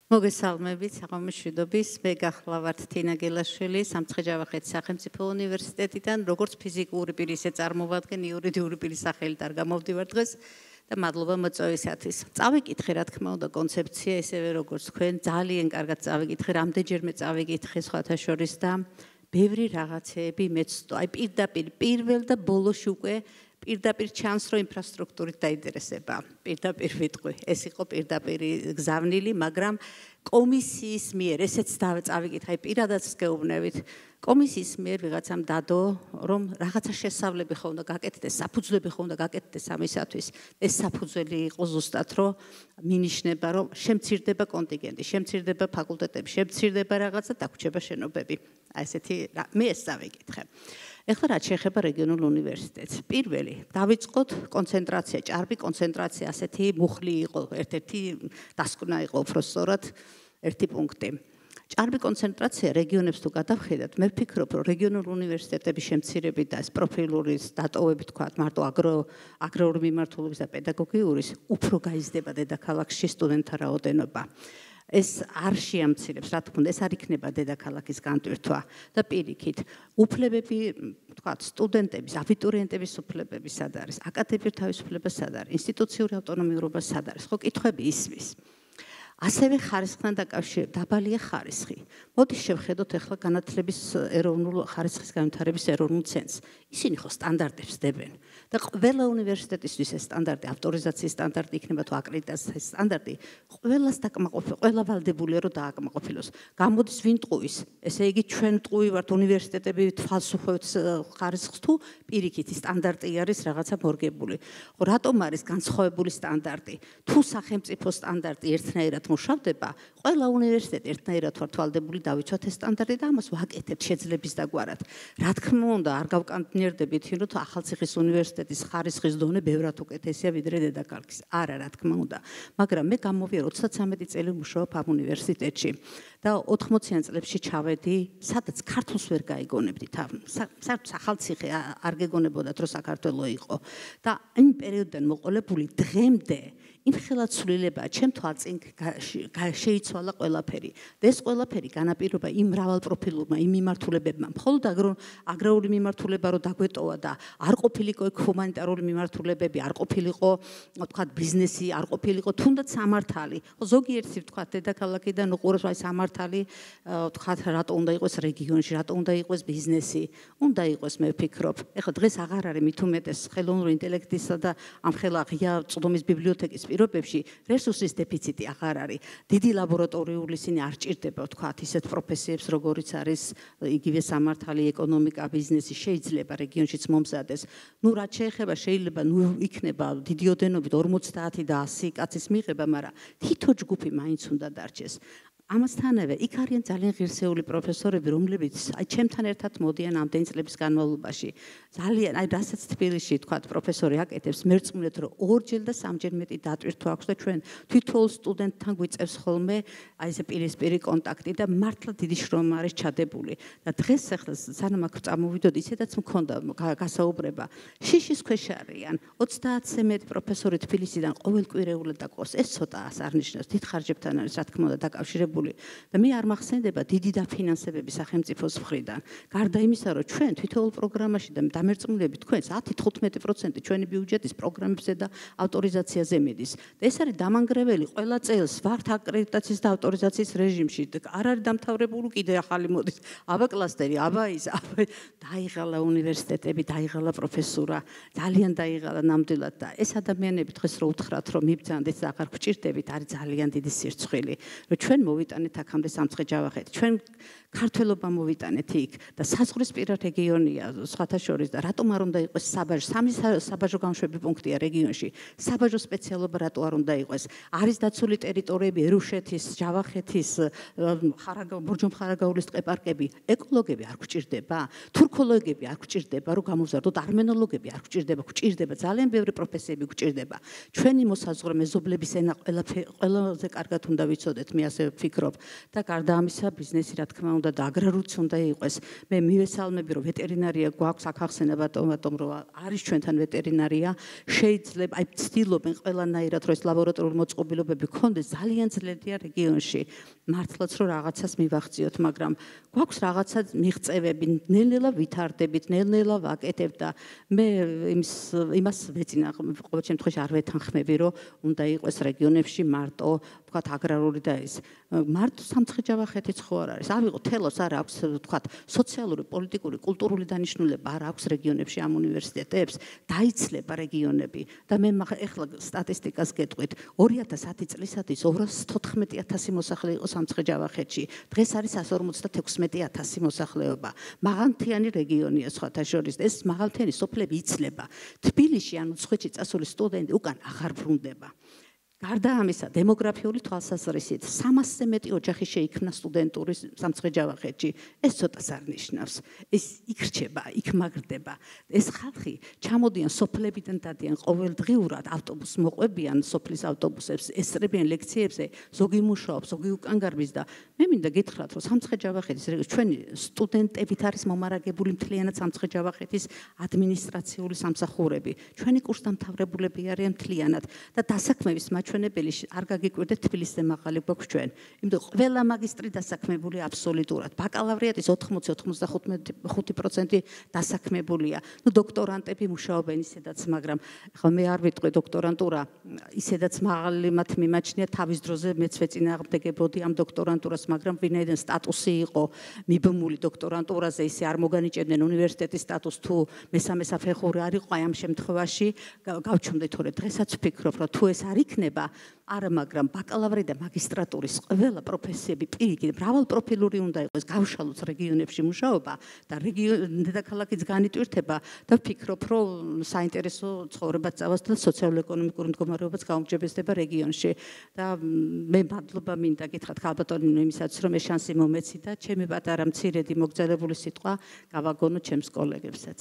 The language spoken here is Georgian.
მოგესალმებით, საღამოშვიდობის. მე გახლავართ თინა გელაშვილი, სამცხე-ჯავახეთის სახელმწიფო უნივერსიტეტიდან, როგორც ფიზიკური პირი, ისე წარმოვადგენ იურიდიული პირის სახელით არ გამოვდივარ დღეს და მადლობა მოწვევისათვის. წავიკითხე, რა თქმა უნდა, კონცეფცია ისევე როგორც თქვენ, ძალიან კარგად წავიკითხე, რამდენჯერმე წავიკითხე სხვათა შორის და ბევრი რაღაცეები მეც აი პირდაპირ პირველ და ბოლოში უკვე პირდაპირ ჩანს, რომ ინფრასტრუქტურით დაინტერესება. პირდაპირ ვიტყვი, ეს იყო პირდაპირი გზავნილი, მაგრამ კომისიის მიერ, ესეც წავიკითხე, პირადად გეუბნებით, კომისიის მიერ ვიღაცამ დადო, რომ რაღაცა შესწავლები ხო უნდა გაკეთდეს, საფუძვლები ხო უნდა გაკეთდეს ამისათვის. ეს საფუძველი იყო ზუსტად, რომ მინიშნება, რომ შემცირდება კონტინგენტი, შემცირდება ფაკულტეტები, შემცირდება რაღაცა, დაგვრჩება შენობები. აი ესეთი მე ეს წავიკითხე. ეხლა რაც შეეხება რეგიონულ უნივერსიტეტს. პირველი, დავიწყოთ კონცენტრაცია, ჭარბი კონცენტრაცია, ასეთი მუხლი იყო, ერთ-ერთი დასკვნა იყო უფრო სწორად, ერთი პუნქტი. ჭარბი კონცენტრაცია რეგიონებს თუ გადავხედათ, მე ვფიქრობ, რომ რეგიონულ უნივერსიტეტების შემცირებით და ეს პროფილურის დატოვები თქვა, მარტო აგრარული მიმართულების და პედაგოგიურის უფრო გაიზრდება დედაქალაქში სტუდენტთა რაოდენობა. ეს არ შეამცირებს, რა თქმა უნდა, ეს არ იქნება დედაქალაქის განტვირთვა და პირიქით, უფლებები, თქვათ, სტუდენტების, აბიტურიენტების უფლებები სად არის, აკადემიურ თავისუფლება სად არის, ინსტიტუციური ავტონომიურობა სად არის, ხო, კითხვები ისმის. ასევე ხარისხთან დაკავშირებით დაბალია ხარისხი. მოდით შევხედოთ ახლა განათლების ეროვნულ ხარისხის განვითარების ეროვნულ ცენტრს. ისინი ხო სტანდარტებს დებენ და ყველა უნივერსიტეტისთვის ეს სტანდარტი, ავტორიზაციის სტანდარტი იქნება თუ აკრედიტაციის სტანდარტი, ყველას დაკმაყოფილება, ყველა ვალდებულია რომ დააკმაყოფილოს. გამოდის ვინ ტყუის? ესე იგი ჩვენ ტყუი ვართ უნივერსიტეტები თვალს უხვევთ ხარისხს თუ პირიქით სტანდარტი არის რაღაცა მორგებული. ხო, რატომ არის განსხვავებული სტანდარტი? თუ სახელმწიფო სტანდარტი ერთნაირად მუშავდება, ყველა უნივერსიტეტი ერთნაირად ვართ ვალდებული დავიცვათ ეს სტანდარტი და ამას ვაკეთებთ შეძლების დაგვარად. რა თქმა უნდა, არ გავკანონიერდებით, რომ ახალციხის უნივერსიტეტის ხარისხის დონე ბევრად უკეთესია ვიდრე დედაქალაქის. არა, რა თქმა უნდა, მაგრამ მე გამოვიარ 33 წელი მუშაობ ამ უნივერსიტეტში და 80-იან წლებში ჩავედი, სადაც ქართულს ვერ გაიგონებდით. საერთოდ ახალციხე არ გეგონებოდათ, რომ საქართველო იყო და იმ პერიოდიდან მოყოლებული დღემდე იმ ხელად ცვლილებაა, ჩემ თვალწინ შეიცვალა ყველაფერი. და ეს ყველაფერი განაპირობა იმ მრავალპროფილურმა, იმ მიმართულებებმა, მხოლოდ აგრარული მიმართულება რო დაგვეტოვა და არ ყოფილიყო ეგ ჰუმანიტარული მიმართულებები, არ ყოფილიყო, თქვათ, ბიზნესი, არ ყოფილიყო თუნდაც სამართალი. ზოგიერთი, თქვათ, დედაქალაქიდან უყურებს აი სამართალი, თქვათ, რატო უნდა იყოს რეგიონში, რატო უნდა იყოს ბიზნესი. უნდა იყოს, მე ვფიქრობ. ეხლა დღეს აღარ არის მით უმეტეს ხელოვნური ინტელექტისა და ამ ხელა ღია წვდომის ბიბლიოთეკის პირობებში რესურსის დეფიციტი აღარ არის. დიდი ლაბორატორიული ისინი არ ჭირდება, თქვათ, ისეთ პროფესიებს, როგორიც არის იგივე სამართალი, ეკონომიკა, ბიზნესი შეიძლება რეგიონშიც მომზადეს. ნუ რაც შეეხება, შეიძლება იქნება დიდი ოდენობით 50 და 100 კაცის მიღება, მაგრამ თითო ჯგუფი მაინც უნდა დარჩეს. ამასთანავე იქ არიან ძალიან ღირსეული პროფესორები, რომლებიც აი ჩემთან ერთად მოდიან ამდენი წლების განმავლობაში. ძალიან, აი რასაც თბილისში თქვათ პროფესორი აკეთებს, მერწმუნეთ რომ ორჯერ და სამჯერ მეტი დატვირთვა აქვს და ჩვენ თითოეულ სტუდენტთან გვიწევს ხოლმე აი ესე პირისპირი კონტაქტი და მართლა დიდი შრომა არის ჩადებული. და დღეს ახლა სანამ აქ წამოვიდოდ, ისედაც მქონდა გასაუბრება. შიშის ქვეშ არიან 30-ზე მეტი პროფესორი თბილისიდან ყოველკვირეულად დაყოს. ეს ცოტას არ ნიშნავს, დიდ ხარჯებთან არის, რა თქმა უნდა, დაკავშირებული. და მე არ მახსენდება დიდი დაფინანსებები სახელმწიფოს მხრიდან. გარდა იმისა, რომ ჩვენ თითოეულ პროგრამაში და დამერწმუნებით თქვენს 10-15% ჩვენი ბიუჯეტის პროგრამებზე და ავტორიზაციაზე მიდის. და ეს არის დამანგრეველი ყველა წელს ვართ აკრედიტაციის და ავტორიზაციის რეჟიმში. არ არის დამთავრებული კიდე ახალი მოდის. აბა კლასტერი, აბა ის, დაიღალა უნივერსიტეტები, დაიღალა პროფესურა, ძალიან დაიღალა ნამდვილად და ეს ადამიანები დღეს რო უთხრათ, რომ მიბრძანდეთ და აღარ გვჭირდებით, არის ძალიან დიდი სირცხვილი. რომ ჩვენ მოვიტანეთ აქამდე სამცხე-ჯავახეთი. ჩვენ ქართველობა მოვიტანეთ იქ და საზღვრისპირა რეგიონია სხვათა შორის და რატომ არ უნდა იყოს საბაჟო, სამი საბაჟო გამშვები პუნქტია რეგიონში. საბაჟო სპეციალობა რატო არ უნდა იყოს? არის დაცული ტერიტორიები ერუშეთის, ჯავახეთის, ბურჯუმ-ხარაგაულის ტყე-პარკები. ეკოლოგები არ გვჭირდება? თურქოლოგები არ გვჭირდება, რომ გამოვზარდოთ არმენოლოგები არ გვჭირდება, გვჭირდება ძალიან ბევრი პროფესიები გვჭირდება. ჩვენი მოსაზღვრე მეზობლების ენა ყველაზე კარგად უნდა ვიცოდეთ, მე ასე ვფიქრობ. ვფიქრობ და გარდა ამისა ბიზნესი რა თქმა უნდა და აგრარულიც უნდა იყოს. მე მივესალმები რომ ვეტერინარია გვაქვს, აქ ახსენა ბატონო რომ არის ჩვენთან ვეტერინარია, შეიძლება აი ცდილობენ ყველანაირად რომ ეს ლაბორატორიული მოწყობილობები გქონდეს, ძალიან ძლიერია რეგიონში. მართლაც რომ რაღაცას მივახციოთ, მაგრამ გვაქვს რაღაცა მიღწევები, ნელ-ნელა ვითარდებით, ნელ-ნელა ვაკეთებთ და მე იმას ვეძინა ყოველ შემთხვევაში არ ვეთანხმები რომ უნდა იყოს რეგიონებში მარტო ვთქვათ აგრარული და ეს მარტო სამცხე-ჯავახეთიც ხო არ არის. ავიღო თელოს არ აქვს ვთქვათ სოციალური, პოლიტიკური, კულტურული დანიშნულება არ აქვს რეგიონებში ამ უნივერსიტეტებს, დაიცლება რეგიონები და მე ეხლა სტატისტიკას გეტყვით 2010 წლისათვის 214,000 მოსახლე იყო სამცხე-ჯავახეთში. დღეს არის 156,000 მოსახლეობა. მაღალმთიანი რეგიონია სხვათა შორის. ეს მაღალმთიანი სოფლები იცლება. თბილისში ანუ მცხეთში წასული სტუდენტი უკან აღარ ბრუნდება. გარდა ამისა, დემოგრაფიული თვალსაზრისით 300-ზე მეტი ოჯახი შეიქმნა სტუდენტური სამცხე-ჯავახეთში. ეს ცოტას არ ნიშნავს. ეს იქ რჩება, იქ მაგრდება. ეს ხალხი ჩამოდიან სოფლებიდან დადიან ყოველდღიურად ავტობუსს მოყვებიან სოფლის ავტობუსებს, ესწრებიან ლექციებზე, ზოგი მუშაობს, ზოგი უკან გარბის და მე მინდა გითხრათ, რომ სამცხე-ჯავახეთის ჩვენი სტუდენტებით არის მომარაგებული მთლიანად სამცხე-ჯავახეთის ადმინისტრაციული სამსახურები. ჩვენი კურსდამთავრებულები არიან მთლიანად და დასაქმების მაჩვენებელი არ გაგიკვირდეთ თბილისზე მაღალი გვაქვს ჩვენ. იმიტომ ყველა მაგისტრი დასაქმებული აბსოლუტურად. ბაკალავრიატის 80-95% დასაქმებულია. ნუ დოქტორანტები მუშაობენ ისედაც, მაგრამ ახლა მე არ ვიტყვი დოქტორანტურა, ისედაც მაღალი მათ მიმაჩნია თავის დროზე მეც ვეწინააღმდეგებოდი ამ დოქტორანტურას, მაგრამ ვინაიდან სტატუსი იყო მიბმული დოქტორანტურაზე, ისე არ მოგანიჭებდნენ უნივერსიტეტის სტატუსს თუ მესამე საფეხური არ იყო, აი ამ შემთხვევაში გავჩვენდით, თორე დღესაც ვფიქრობ, რომ თუ ეს არ იქნება, არა, მაგრამ ბაკალავრი და მაგისტრატურის ყველა პროფესიები პირიქით მრავალპროფილური უნდა იყოს, გავშალოთ რეგიონებში მუშაობა და დედაქალაქიც განიტვირთება და ვფიქრობ, რომ საინტერესო ცხოვრებაც წავას და სოციალურ-ეკონომიკური მდგომარეობაც გაუმჯობესდება რეგიონში. და მე მადლობა მინდა გითხრათ ქალბატონი იმისაც, რომ ეს შანსი მომეცი და ჩემი პატარა მცირედი მოგზაურებული სიტყვა გავაგონო ჩემს კოლეგებსაც.